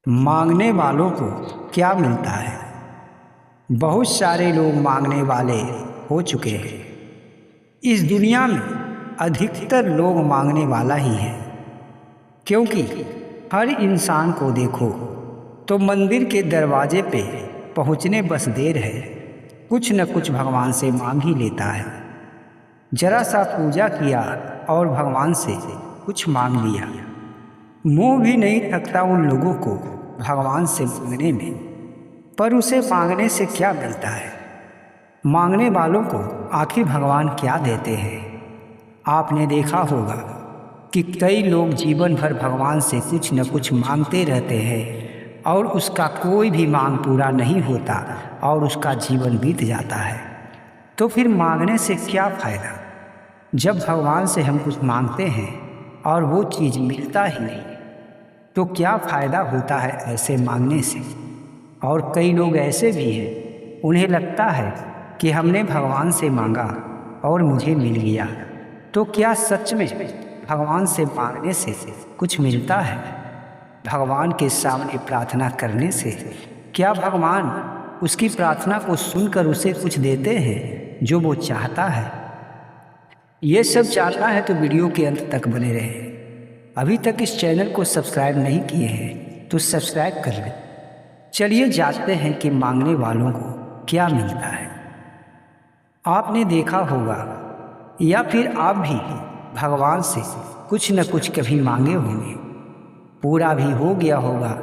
मांगने वालों को क्या मिलता है। बहुत सारे लोग मांगने वाले हो चुके हैं। इस दुनिया में अधिकतर लोग मांगने वाला ही है, क्योंकि हर इंसान को देखो तो मंदिर के दरवाजे पे पहुंचने बस देर है, कुछ न कुछ भगवान से मांग ही लेता है। जरा सा पूजा किया और भगवान से कुछ मांग लिया। मुंह भी नहीं थकता उन लोगों को भगवान से मांगने में, पर उसे मांगने से क्या मिलता है। मांगने वालों को आखिर भगवान क्या देते हैं। आपने देखा होगा कि कई लोग जीवन भर भगवान से कुछ न कुछ मांगते रहते हैं और उसका कोई भी मांग पूरा नहीं होता और उसका जीवन बीत जाता है। तो फिर मांगने से क्या फ़ायदा, जब भगवान से हम कुछ मांगते हैं और वो चीज़ मिलता ही नहीं, तो क्या फ़ायदा होता है ऐसे मांगने से। और कई लोग ऐसे भी हैं, उन्हें लगता है कि हमने भगवान से मांगा और मुझे मिल गया। तो क्या सच में भगवान से मांगने से कुछ मिलता है? भगवान के सामने प्रार्थना करने से क्या भगवान उसकी प्रार्थना को सुनकर उसे कुछ देते हैं जो वो चाहता है? ये सब जानना है तो वीडियो के अंत तक बने रहें। अभी तक इस चैनल को सब्सक्राइब नहीं किए हैं तो सब्सक्राइब कर लें। चलिए जानते हैं कि मांगने वालों को क्या मिलता है। आपने देखा होगा या फिर आप भी भगवान से कुछ न कुछ कभी मांगे होंगे, पूरा भी हो गया होगा,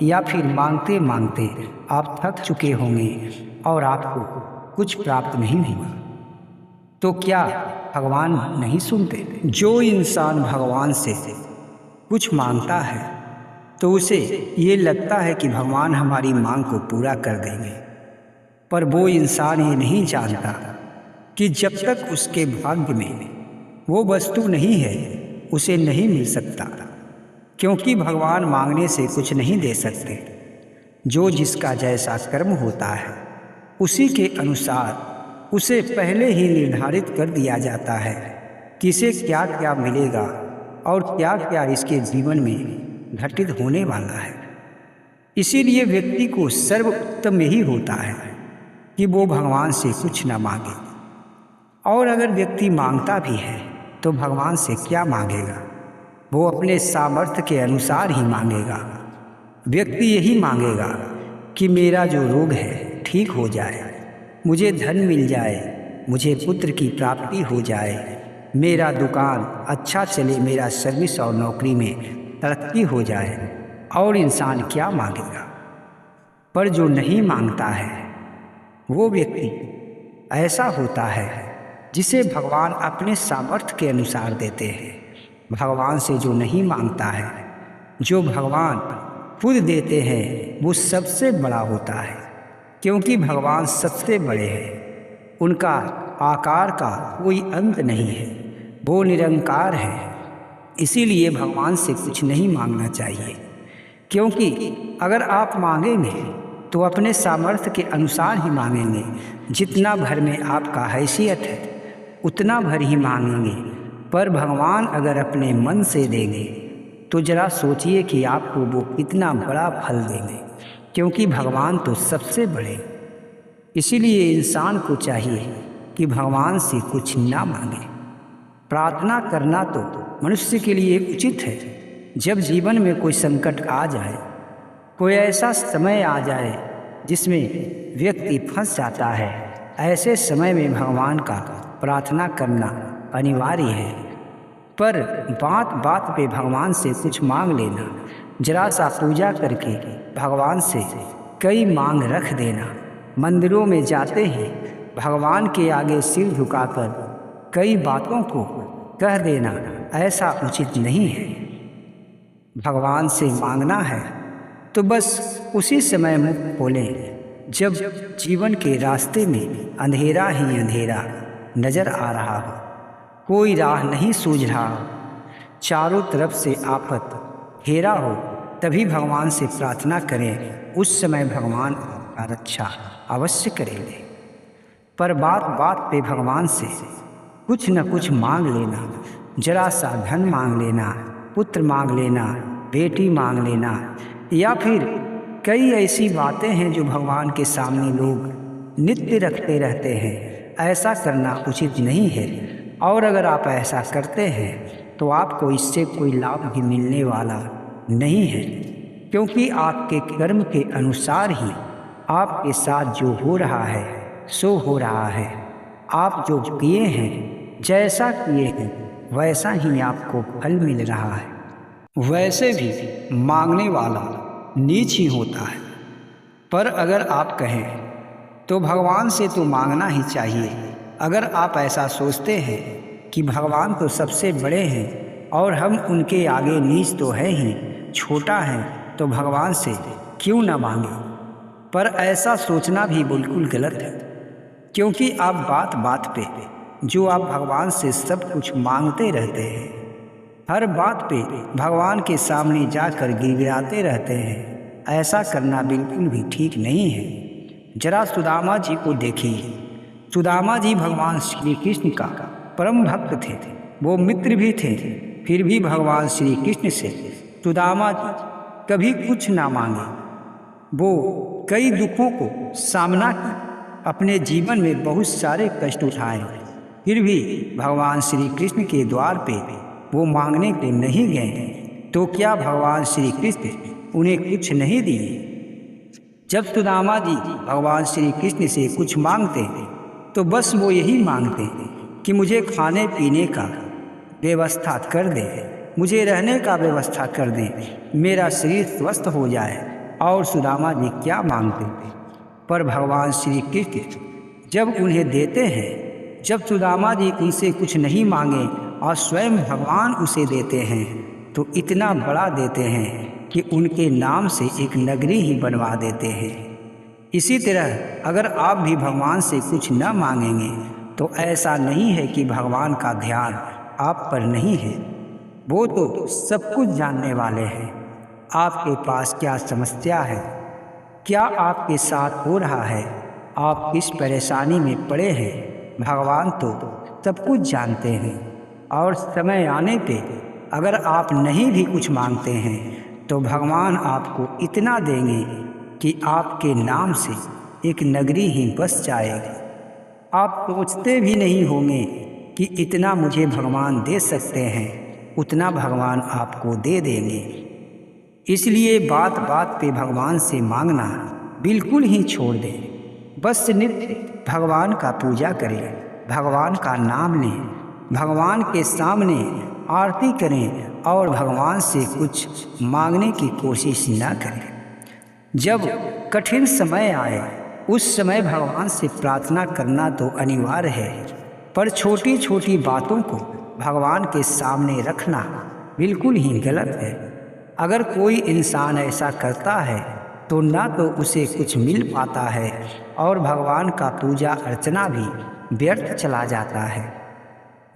या फिर मांगते मांगते आप थक चुके होंगे और आपको कुछ प्राप्त नहीं हुआ। तो क्या भगवान नहीं सुनते? जो इंसान भगवान से कुछ मांगता है तो उसे ये लगता है कि भगवान हमारी मांग को पूरा कर देंगे, पर वो इंसान ये नहीं जानता कि जब तक उसके भाग्य में वो वस्तु नहीं है उसे नहीं मिल सकता, क्योंकि भगवान मांगने से कुछ नहीं दे सकते। जो जिसका जैसा कर्म होता है उसी के अनुसार उसे पहले ही निर्धारित कर दिया जाता है कि इसे क्या क्या मिलेगा और क्या क्या इसके जीवन में घटित होने वाला है। इसीलिए व्यक्ति को सर्वोत्तम यही होता है कि वो भगवान से कुछ न मांगे। और अगर व्यक्ति मांगता भी है तो भगवान से क्या मांगेगा, वो अपने सामर्थ्य के अनुसार ही मांगेगा। व्यक्ति यही मांगेगा कि मेरा जो रोग है ठीक हो जाए, मुझे धन मिल जाए, मुझे पुत्र की प्राप्ति हो जाए, मेरा दुकान अच्छा चले, मेरा सर्विस और नौकरी में तरक्की हो जाए। और इंसान क्या मांगेगा? पर जो नहीं मांगता है वो व्यक्ति ऐसा होता है जिसे भगवान अपने सामर्थ्य के अनुसार देते हैं। भगवान से जो नहीं मांगता है, जो भगवान खुद देते हैं, वो सबसे बड़ा होता है, क्योंकि भगवान सबसे बड़े हैं। उनका आकार का कोई अंत नहीं है, वो निरंकार है। इसीलिए भगवान से कुछ नहीं मांगना चाहिए, क्योंकि अगर आप मांगेंगे तो अपने सामर्थ्य के अनुसार ही मांगेंगे। जितना भर में आपका हैसियत है उतना भर ही मांगेंगे। पर भगवान अगर अपने मन से देंगे तो जरा सोचिए कि आपको वो कितना बड़ा फल देंगे, क्योंकि भगवान तो सबसे बड़े। इसीलिए इंसान को चाहिए कि भगवान से कुछ ना मांगे। प्रार्थना करना तो मनुष्य के लिए उचित है। जब जीवन में कोई संकट आ जाए, कोई ऐसा समय आ जाए जिसमें व्यक्ति फंस जाता है, ऐसे समय में भगवान का प्रार्थना करना अनिवार्य है। पर बात बात पे भगवान से कुछ मांग लेना, जरा सा पूजा करके भगवान से कई मांग रख देना, मंदिरों में जाते ही भगवान के आगे सिर झुकाकर कई बातों को कह देना, ऐसा उचित नहीं है। भगवान से मांगना है तो बस उसी समय मुंह खोलें जब जीवन के रास्ते में अंधेरा ही अंधेरा नजर आ रहा हो, कोई राह नहीं सूझ रहा हो, चारों तरफ से आफत घेरा हो, तभी भगवान से प्रार्थना करें। उस समय भगवान आपका रक्षा अवश्य करेंगे। पर बात बात पे भगवान से कुछ न कुछ मांग लेना, जरा सा धन मांग लेना, पुत्र मांग लेना, बेटी मांग लेना, या फिर कई ऐसी बातें हैं जो भगवान के सामने लोग नित्य रखते रहते हैं। ऐसा करना उचित नहीं है, और अगर आप ऐसा करते हैं तो आपको इससे कोई लाभ भी मिलने वाला नहीं है, क्योंकि आपके कर्म के अनुसार ही आपके साथ जो हो रहा है सो हो रहा है। आप जो किए हैं, जैसा किए हैं, वैसा ही आपको फल मिल रहा है। वैसे भी मांगने वाला नीच ही होता है, पर अगर आप कहें तो भगवान से तो मांगना ही चाहिए। अगर आप ऐसा सोचते हैं कि भगवान तो सबसे बड़े हैं और हम उनके आगे नीच तो है ही, छोटा है, तो भगवान से क्यों न मांगे। पर ऐसा सोचना भी बिल्कुल गलत है, क्योंकि आप बात बात पे जो आप भगवान से सब कुछ मांगते रहते हैं, हर बात पे भगवान के सामने जाकर गिड़गिड़ाते रहते हैं, ऐसा करना बिल्कुल भी ठीक नहीं है। जरा सुदामा जी को देखिए। सुदामा जी भगवान श्री कृष्ण का परम भक्त थे, वो मित्र भी थे, फिर भी भगवान श्री कृष्ण से सुदामा जी कभी कुछ ना मांगे। वो कई दुखों को सामना किया, अपने जीवन में बहुत सारे कष्ट उठाए, फिर भी भगवान श्री कृष्ण के द्वार पे वो मांगने के नहीं गए। तो क्या भगवान श्री कृष्ण उन्हें कुछ नहीं दिए? जब सुदामा जी भगवान श्री कृष्ण से कुछ मांगते तो बस वो यही मांगते कि मुझे खाने पीने का व्यवस्था कर दे, मुझे रहने का व्यवस्था कर दे, मेरा शरीर स्वस्थ हो जाए। और सुदामा जी क्या मांगते थे, पर भगवान श्री कृष्ण जब उन्हें देते हैं, जब सुदामा जी उनसे कुछ नहीं मांगे और स्वयं भगवान उसे देते हैं, तो इतना बड़ा देते हैं कि उनके नाम से एक नगरी ही बनवा देते हैं। इसी तरह अगर आप भी भगवान से कुछ न मांगेंगे तो ऐसा नहीं है कि भगवान का ध्यान आप पर नहीं है, वो तो सब कुछ जानने वाले हैं। आपके पास क्या समस्या है, क्या आपके साथ हो रहा है, आप किस परेशानी में पड़े हैं, भगवान तो सब कुछ जानते हैं। और समय आने पे अगर आप नहीं भी कुछ मांगते हैं तो भगवान आपको इतना देंगे कि आपके नाम से एक नगरी ही बस जाएगी। आप सोचते भी नहीं होंगे कि इतना मुझे भगवान दे सकते हैं, उतना भगवान आपको दे देंगे। इसलिए बात बात पे भगवान से मांगना बिल्कुल ही छोड़ दें। बस नित्य भगवान का पूजा करें, भगवान का नाम लें, भगवान के सामने आरती करें और भगवान से कुछ मांगने की कोशिश न करें। जब कठिन समय आए उस समय भगवान से प्रार्थना करना तो अनिवार्य है, पर छोटी छोटी बातों को भगवान के सामने रखना बिल्कुल ही गलत है। अगर कोई इंसान ऐसा करता है तो ना तो उसे कुछ मिल पाता है और भगवान का पूजा अर्चना भी व्यर्थ चला जाता है।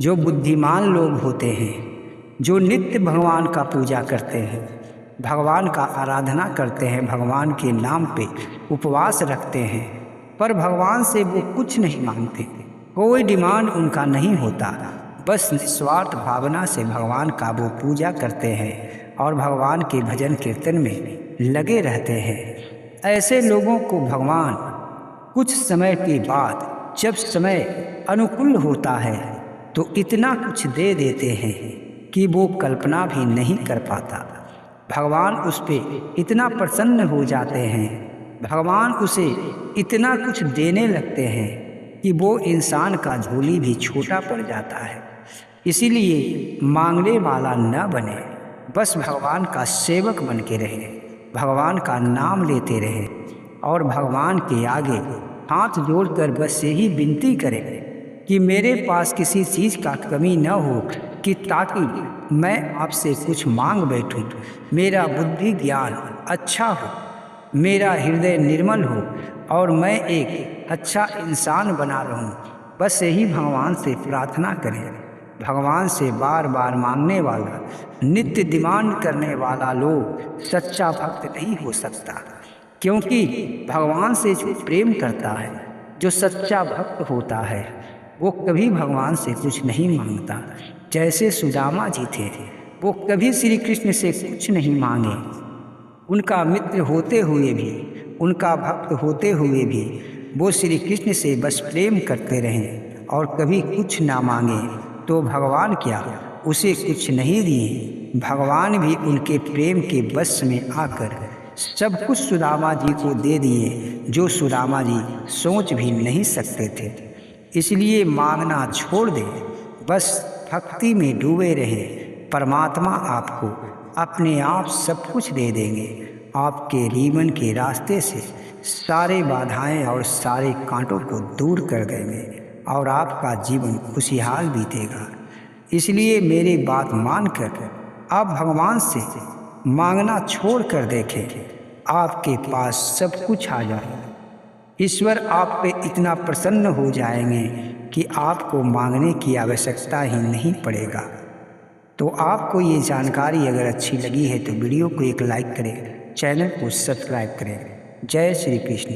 जो बुद्धिमान लोग होते हैं, जो नित्य भगवान का पूजा करते हैं, भगवान का आराधना करते हैं, भगवान के नाम पे उपवास रखते हैं, पर भगवान से वो कुछ नहीं मांगते, कोई डिमांड उनका नहीं होता, बस निस्वार्थ भावना से भगवान का वो पूजा करते हैं और भगवान के भजन कीर्तन में लगे रहते हैं। ऐसे लोगों को भगवान कुछ समय के बाद जब समय अनुकूल होता है तो इतना कुछ दे देते हैं कि वो कल्पना भी नहीं कर पाता। भगवान उस पर इतना प्रसन्न हो जाते हैं, भगवान उसे इतना कुछ देने लगते हैं कि वो इंसान का झोली भी छोटा पड़ जाता है। इसीलिए मांगने वाला न बने, बस भगवान का सेवक बन के रहे, भगवान का नाम लेते रहे और भगवान के आगे हाथ जोड़कर बस यही विनती करें कि मेरे पास किसी चीज़ का कमी न हो, कि ताकि मैं आपसे कुछ मांग बैठूं, मेरा बुद्धि ज्ञान अच्छा हो, मेरा हृदय निर्मल हो और मैं एक अच्छा इंसान बना रहूं। बस यही भगवान से प्रार्थना करें। भगवान से बार बार मांगने वाला, नित्य डिमांड करने वाला लोग सच्चा भक्त नहीं हो सकता, क्योंकि भगवान से जो प्रेम करता है, जो सच्चा भक्त होता है, वो कभी भगवान से कुछ नहीं मांगता। जैसे सुदामा जी थे, वो कभी श्री कृष्ण से कुछ नहीं मांगे, उनका मित्र होते हुए भी, उनका भक्त होते हुए भी वो श्री कृष्ण से बस प्रेम करते रहें और कभी कुछ ना मांगे तो भगवान क्या उसे कुछ नहीं दिए। भगवान भी उनके प्रेम के वश में आकर सब कुछ सुदामा जी को दे दिए, जो सुदामा जी सोच भी नहीं सकते थे। इसलिए मांगना छोड़ दे, बस भक्ति में डूबे रहे। परमात्मा आपको अपने आप सब कुछ दे देंगे। आपके जीवन के रास्ते से सारे बाधाएं और सारे कांटों को दूर कर देंगे और आपका जीवन खुशहाल बीतेगा। इसलिए मेरी बात मानकर आप भगवान से मांगना छोड़ कर देखें, आपके पास सब कुछ आ जाएगा। ईश्वर आप पे इतना प्रसन्न हो जाएंगे कि आपको मांगने की आवश्यकता ही नहीं पड़ेगा। तो आपको ये जानकारी अगर अच्छी लगी है तो वीडियो को एक लाइक करें, चैनल को सब्सक्राइब करें। जय श्री कृष्ण।